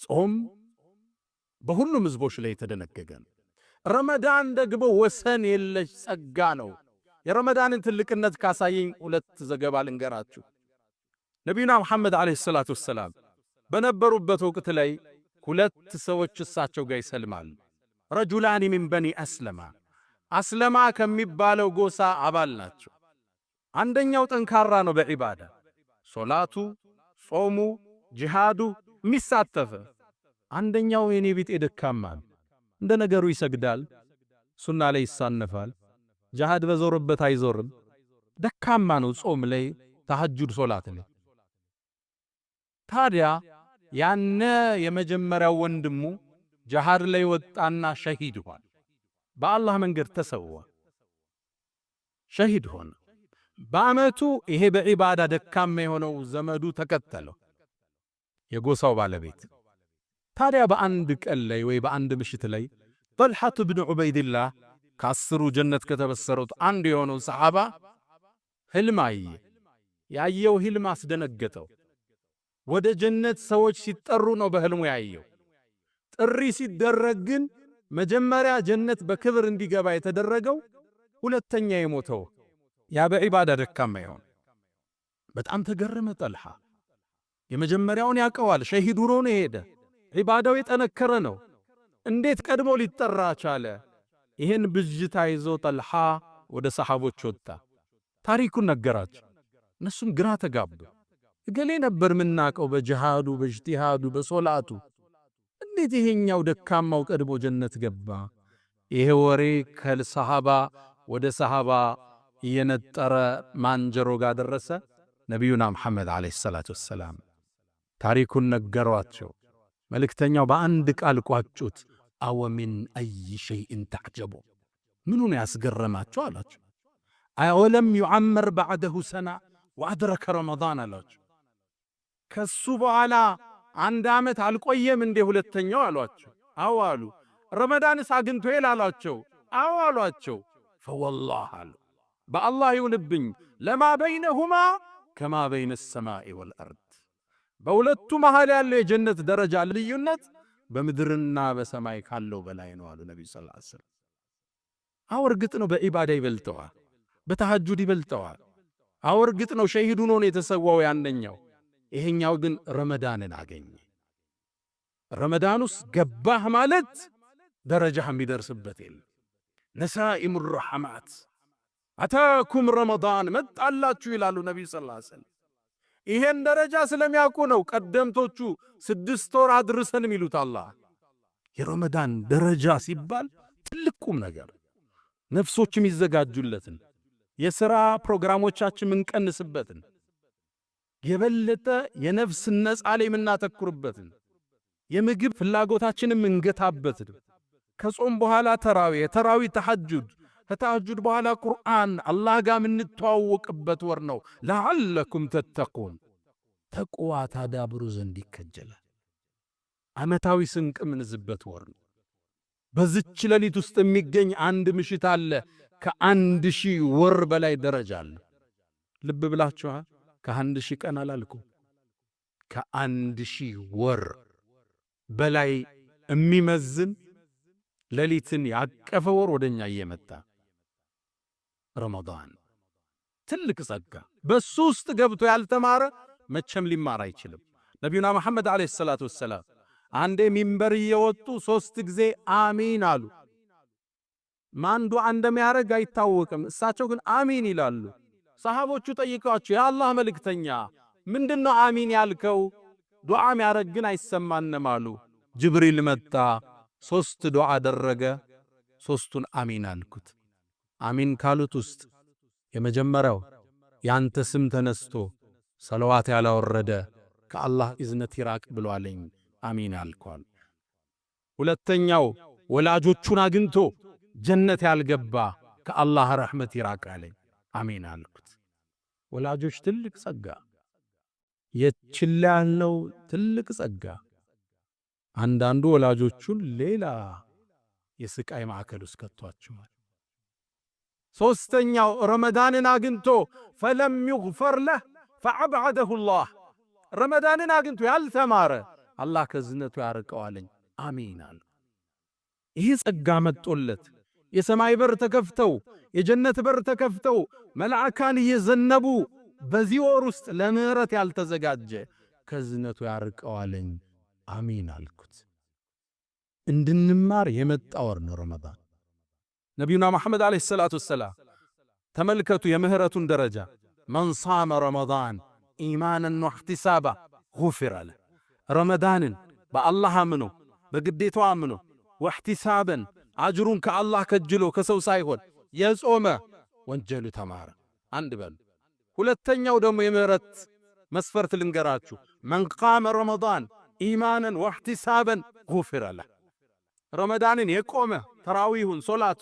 ጾም በሁሉም ህዝቦች ላይ የተደነገገ ነው። ረመዳን ደግሞ ወሰን የለሽ ጸጋ ነው። የረመዳንን ትልቅነት ካሳየኝ ሁለት ዘገባ ልንገራችሁ። ነቢዩና መሐመድ ዓለይሂ ሰላቱ ወሰላም በነበሩበት ወቅት ላይ ሁለት ሰዎች እሳቸው ጋር ይሰልማሉ። ረጁላኒ ሚን በኒ አስለማ ከሚባለው ጎሳ አባል ናቸው። አንደኛው ጠንካራ ነው በዒባዳ ሶላቱ፣ ጾሙ፣ ጂሃዱ የሚሳተፈ። አንደኛው የኔ ቢጤ ደካማ እንደ ነገሩ ይሰግዳል፣ ሱና ላይ ይሳነፋል፣ ጂሃድ በዞርበት አይዞርም፣ ደካማ ነው ጾም ላይ፣ ተሐጁድ ሶላት ላይ። ታዲያ ያነ የመጀመሪያው ወንድሙ ጂሃድ ላይ ወጣና ሸሂድ ሆነ። በአላህ መንገድ ተሰዋ፣ ሸሂድ ሆነ። በአመቱ ይሄ በዒባዳ ደካማ የሆነው ዘመዱ ተከተለው፣ የጎሳው ባለቤት። ታዲያ በአንድ ቀን ላይ ወይ በአንድ ምሽት ላይ ጠልሐት ብን ዑበይድላህ ከአስሩ ጀነት ከተበሰሩት አንዱ የሆነው ሰሓባ ህልም አየ። ያየው ህልም አስደነገጠው። ወደ ጀነት ሰዎች ሲጠሩ ነው በህልሙ ያየው። ጥሪ ሲደረግ ግን መጀመሪያ ጀነት በክብር እንዲገባ የተደረገው ሁለተኛ የሞተው ያ በዒባዳ ደካማ ይሆን። በጣም ተገረመ ጠልሐ። የመጀመሪያውን ያቀዋል፣ ሸሂድ ሆኖ ነው ሄደ። ዒባዳው የጠነከረ ነው። እንዴት ቀድሞ ሊጠራ ቻለ? ይህን ብጅታ ይዞ ጠልሐ ወደ ሰሓቦች ወጣ። ታሪኩን ነገራቸው። እነሱም ግራ ተጋቡ። እገሌ ነበር ምናቀው በጂሃዱ፣ በእጅቲሃዱ፣ በሶላቱ፣ እንዴት ይሄኛው ደካማው ቀድሞ ጀነት ገባ? ይሄ ወሬ ከሰሃባ ወደ ሰሃባ እየነጠረ ማንጀሮ ጋር ደረሰ። ነቢዩና መሐመድ ዓለይሂ ሰላቱ ወሰላም ታሪኩን ነገሯቸው። መልእክተኛው በአንድ ቃል ቋጩት። አወ ሚን አይ ሸይእን ተዕጀቡ፣ ምኑን ያስገረማቸው አላቸው። አወለም ዩዓመር ባዕደሁ ሰና ወአድረከ ረመዳን አላቸው። ከሱ በኋላ አንድ ዓመት አልቆየም እንዴ ሁለተኛው አሏቸው። አዎ አሉ። ረመዳንስ አግኝቶ አሏቸው። አዎ አሏቸው። ፈወላህ አሉ፣ በአላህ ይሁንብኝ ለማ በይነሁማ ከማ በይነ ሰማኢ ወልአርድ፣ በሁለቱ መሃል ያለው የጀነት ደረጃ ልዩነት በምድርና በሰማይ ካለው በላይ ነው አሉ ነቢዩ ሰለላሁ ዐለይሂ ወሰለም። አዎ እርግጥ ነው በዒባዳ ይበልጠዋል፣ በተሐጁድ ይበልጠዋል። አዎ እርግጥ ነው ሸሂድ ሆኖ ነው የተሰዋው ያንኛው። ይሄኛው ግን ረመዳንን አገኘ። ረመዳን ውስጥ ገባህ ማለት ደረጃህ የሚደርስበት የለም። ነሳኢሙ ረሐማት አታኩም ረመዳን መጣላችሁ ይላሉ ነቢዩ ሰለላሁ ዐለይሂ ወሰለም። ይሄን ደረጃ ስለሚያውቁ ነው ቀደምቶቹ 6 ወር አድርሰን የሚሉት። አላህ የረመዳን ደረጃ ሲባል ትልቁም ነገር ነፍሶችም ይዘጋጁለትን፣ የሥራ ፕሮግራሞቻችን ምንቀንስበትን፣ የበለጠ የነፍስ ነጻ ላይ የምናተኩርበትን፣ የምግብ ፍላጎታችንን ምንገታበትን፣ ከጾም በኋላ ተራዊ ተሐጁድ፣ ከተሐጁድ በኋላ ቁርአን አላህ ጋር ምንተዋወቅበት ወር ነው። ለዓለኩም ተተቁን፣ ተቅዋ ታዳብሩ ዘንድ ይከጀላል። ዓመታዊ ስንቅ ምንዝበት ወር ነው። በዚች ሌሊት ውስጥ የሚገኝ አንድ ምሽት አለ፣ ከ1000 ወር በላይ ደረጃ አለ። ልብ ብላችኋል? ከ1000 ቀን አላልኩም፣ ከ1000 ወር በላይ የሚመዝን ሌሊትን ያቀፈ ወር ወደኛ እየመጣ ረመዳን ትልቅ ጸጋ። በሱ ውስጥ ገብቶ ያልተማረ መቼም ሊማር አይችልም። ነቢዩና መሐመድ ዓለይሂ ሰላቱ ወሰላም አንዴ ሚንበር እየወጡ 3 ጊዜ አሚን አሉ። ማን ዱዓ እንደሚያደርግ አይታወቅም። እሳቸው ግን አሚን ይላሉ። ሰሃቦቹ ጠይቀዋቸው የአላህ መልእክተኛ ምንድነው አሚን ያልከው? ዱዓ የሚያደርግ ግን አይሰማንም አሉ። ጅብሪል መጣ፣ 3 ዱዓ አደረገ፣ 3ቱን አሚን አልኩት። አሚን ካሉት ውስጥ የመጀመሪያው ያንተ ስም ተነስቶ ሰለዋት ያላወረደ ከአላህ እዝነት ይራቅ ብሏለኝ፣ አሚን አልኳል። ሁለተኛው ወላጆቹን አግኝቶ ጀነት ያልገባ ከአላህ ረሕመት ይራቅ አለኝ፣ አሚን አልኩት። ወላጆች ትልቅ ጸጋ፣ የችላ ያለው ትልቅ ጸጋ። አንዳንዱ ወላጆቹን ሌላ የስቃይ ማዕከል ውስጥ ከቷቸዋል። ሶስተኛው ረመዳንን አግኝቶ ፈለም ይግፈር ለህ ፈዐብዐደሁ ላህ፣ ረመዳንን አግኝቶ ያልተማረ አላህ ከዝነቱ ያርቀዋለኝ አሚን አለ። ይህ ጸጋ መጦለት የሰማይ በር ተከፍተው የጀነት በር ተከፍተው መላእካን እየዘነቡ በዚህ ወር ውስጥ ለምህረት ያልተዘጋጀ ከዝነቱ ያርቀዋለኝ አሚን አልኩት። እንድንማር የመጣ ወር ነው ረመዳን። ነቢዩና መሐመድ ዓለይሂ ሰላቱ ወሰላም ተመልከቱ የምህረቱን ደረጃ። መን ሳመ ረመዳን ኢማናን ወህቲሳባ ጉፊረ ለህ። ረመዳንን በአላህ አምኖ በግዴታው አምኖ ወህቲሳበን አጅሩን ከአላህ ከጅሎ ከሰው ሳይሆን የጾመ ወንጀሉ ተማረ። አንድ በሉ። ሁለተኛው ደግሞ የምህረት መስፈርት ልንገራችሁ። መን ቃመ ረመዳን ኢማናን ወህቲሳበን ጉፊረ ለህ። ረመዳንን የቆመ ተራዊሁን ሶላቱ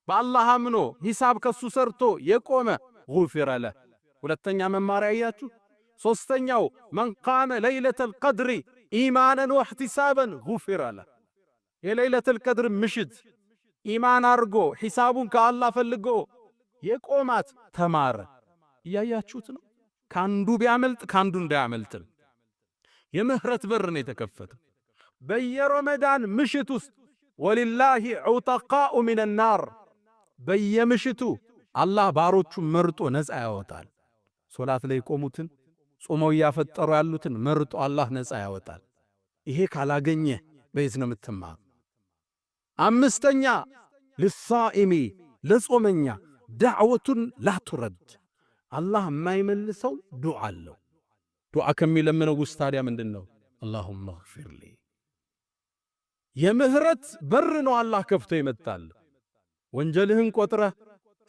በአላህ አምኖ ሂሳብ ከሱ ሰርቶ የቆመ ጉፊረ ለህ። ሁለተኛ መማሪያ ያያችሁ። ሶስተኛው መን ቃመ ለይለተል ቀድሪ ኢማናን ወህቲሳበን ጉፊረ ለህ። የለይለተል ቀድር ምሽት ኢማን አርጎ ሂሳቡን ከአላህ ፈልጎ የቆማት ተማረ። እያያችሁት ነው። ካንዱ ቢያመልጥ ካንዱ እንዳያመልጥ የምህረት በር ነው የተከፈተ። በየረመዳን ምሽት ውስጥ ወሊላሂ ዑተቃኡ ሚነ ናር፣ በየምሽቱ አላህ ባሮቹን መርጦ ነፃ ያወጣል። ሶላት ላይ ቆሙትን ጾመው ያፈጠሩ ያሉትን መርጦ አላህ ነፃ ያወጣል። ይሄ ካላገኘ በየት ነው የምትማር? አምስተኛ ልሳኢሚ ለጾመኛ ዳዕወቱን ላቱረድ፣ አላህ የማይመልሰው ዱዓ አለው። ዱዓ ከሚለምነው ውስጥ ታዲያ ምንድነው? አላሁመ እግፊር ሊ። የምህረት በር ነው አላህ ከፍቶ ይመጣል። ወንጀልህን ቆጥረህ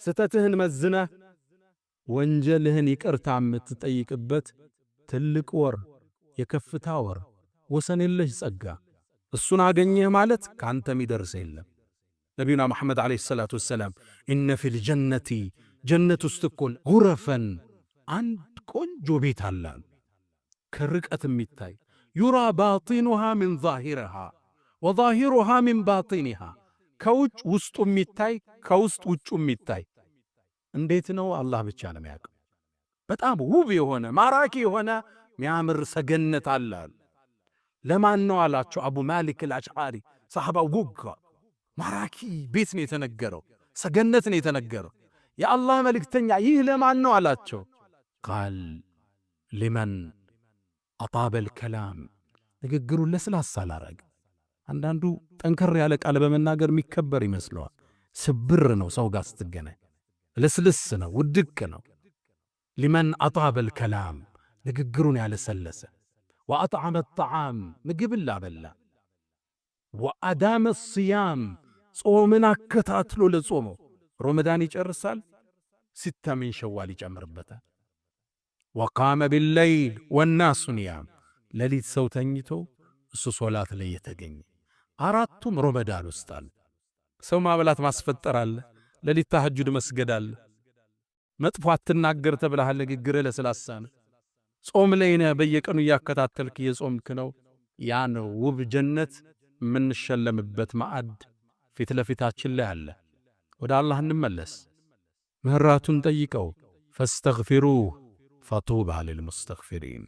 ስተትህን መዝነህ ወንጀልህን ይቅርታ የምትጠይቅበት ትልቅ ወር፣ የከፍታ ወር፣ ወሰን የለሽ ጸጋ። እሱን አገኘህ ማለት ካንተ የሚደርስ የለም። ነቢዩና መሐመድ ዓለይሂ ሰላቱ ወሰላም ኢነ ፊል ጀነቲ ጀነት ውስጥ እኮ ጉረፈን አንድ ቆንጆ ቤት አለ ከርቀት የሚታይ ዩራ ባጢኑሃ ሚን ዛሂሪሃ ወዛሂሩሃ ሚን ባጢኒሃ፣ ከውጭ ውስጡ የሚታይ ከውስጥ ውጩ የሚታይ። እንዴት ነው? አላህ ብቻ ነው የሚያውቀው። በጣም ውብ የሆነ ማራኪ የሆነ የሚያምር ሰገነት አለ። ለማን ነው አላቸው አቡ ማሊክ አልአሽዓሪ ሰሐባው ጉጋ። ማራኪ ቤት ነው የተነገረው፣ ሰገነት ነው የተነገረው። የአላህ መልእክተኛ ይህ ለማን ነው አላቸው። ቃል ሊመን አጣበል ከላም፣ ንግግሩን ለስላሳ ላረግ። አንዳንዱ ጠንከር ያለ ቃል በመናገር የሚከበር ይመስለዋል። ስብር ነው ሰው ጋር ስትገናኝ፣ ልስልስ ነው፣ ውድቅ ነው። ሊመን አጣበል ከላም፣ ንግግሩን ያለሰለሰ። ወአጥዓመ ጣዓም፣ ምግብን ላበላ። ወአዳመ ሲያም፣ ጾምን አከታትሎ ለጾመው። ረመዳን ይጨርሳል፣ ሲታ ሚን ሸዋል ይጨምርበታል። ወቃመ ቢለይል ወናሱ ኒያም፣ ሌሊት ሰው ተኝቶ እሱ ሶላት ላይ የተገኘ። አራቱም ረመዳን ውስጥ አለ። ሰው ማብላት ማስፈጠር አለ፣ ሌሊት ተሐጁድ መስገድ አለ። መጥፎ አትናገር ተብለሃል፣ ንግግርህ ለስላሳ ነው። ጾም ላይ ነህ፣ በየቀኑ እያከታተልክ የጾምክ ነው። ያ ነው ውብ ጀነት የምንሸለምበት ማዕድ ፊት ለፊታችን ላይ አለ። ወደ አላህ እንመለስ፣ ምህራቱን ጠይቀው። ፈስተግፊሩህ ፈጡባ ሊልሙስተግፊሪን።